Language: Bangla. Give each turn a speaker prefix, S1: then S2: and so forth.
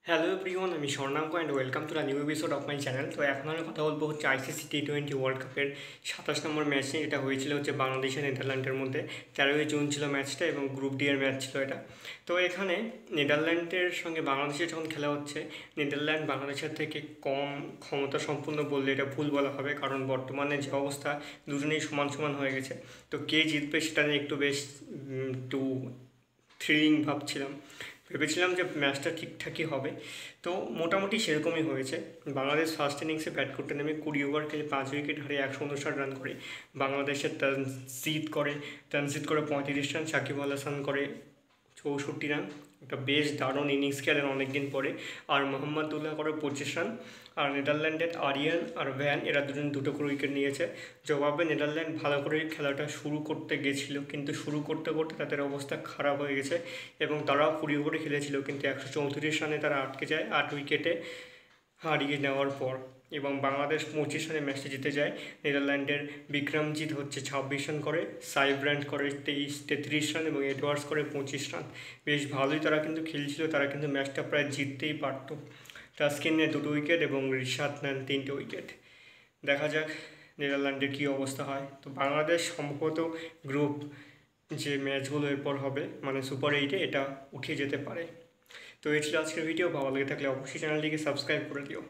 S1: হ্যালো এভরিওয়ান, আমি Swarnank and welcome to the new episode of my channel. তো এখন আমি কথা বলবো হচ্ছে আইসিসি টি-20 ওয়ার্ল্ড কাপের 27 নম্বর ম্যাচ নিয়ে। এটা হয়েছিল হচ্ছে বাংলাদেশ আর নেদারল্যান্ডের মধ্যে। 13ই জুন ছিল ম্যাচটা এবং গ্রুপ ডি এর ম্যাচ ছিল এটা। তো এখানে নেদারল্যান্ডের সঙ্গে বাংলাদেশের যখন খেলা হচ্ছে, নেদারল্যান্ড বাংলাদেশের থেকে কম ক্ষমতা সম্পন্ন বললে এটা ভুল বলা হবে, কারণ বর্তমানে যে অবস্থা দুজনেই সমান সমান হয়ে গেছে। তো কে জিতবে সেটা নিয়ে একটু বেশ একটু থ্রিলিং ভাবছিলাম, ভেবেছিলাম যে ম্যাচটা ঠিকঠাকই হবে। তো মোটামুটি সেরকমই হয়েছে। বাংলাদেশ ফার্স্ট ইনিংসে ব্যাট করতে নেমে 20 ওভার খেলে 5 উইকেট হারিয়ে 159 রান করে। বাংলাদেশের তানজিদ করে 35 রান, সাকিব আল হাসান করে 64 রান। একটা বেশ দারুণ ইনিংস খেলেন অনেকদিন পরে। আর মোহাম্মদুল্লাহ করে 25 রান। আর নেদারল্যান্ডের আরিয়ান আর ভ্যান এরা দুটো করে উইকেট নিয়েছে। জবাবে নেদারল্যান্ড ভালো করে খেলাটা শুরু করতে গেছিলো, কিন্তু শুরু করতে করতে তাদের অবস্থা খারাপ হয়ে গেছে এবং তারাও 20 ওভারে খেলেছিল, কিন্তু 134 রানে তারা আটকে যায় 8 উইকেটে হারিয়ে নেওয়ার পর। এবং বাংলাদেশ 25 রানে ম্যাচটি জিতে যায়। নেদারল্যান্ডের বিক্রমজিৎ হচ্ছে 26 রান করে, সাইব্র্যান্ড করে 33 রান এবং এডওয়ার্ডস করে 25 রান। বেশ ভালোই তারা কিন্তু খেলছিল, তারা কিন্তু ম্যাচটা প্রায় জিততেই পারত। টাস্কিন নেয় 2 উইকেট এবং রিশাদ নেন 3টে উইকেট। দেখা যাক নেদারল্যান্ডের কী অবস্থা হয়। তো বাংলাদেশ সম্ভবত গ্রুপ যে ম্যাচগুলো এরপর হবে মানে সুপার 8-এ এটা উঠে যেতে পারে। তো এই ছিল আজকের ভিডিও। ভালো লেগে থাকলে অবশ্যই চ্যানেলটিকে সাবস্ক্রাইব করে দিও।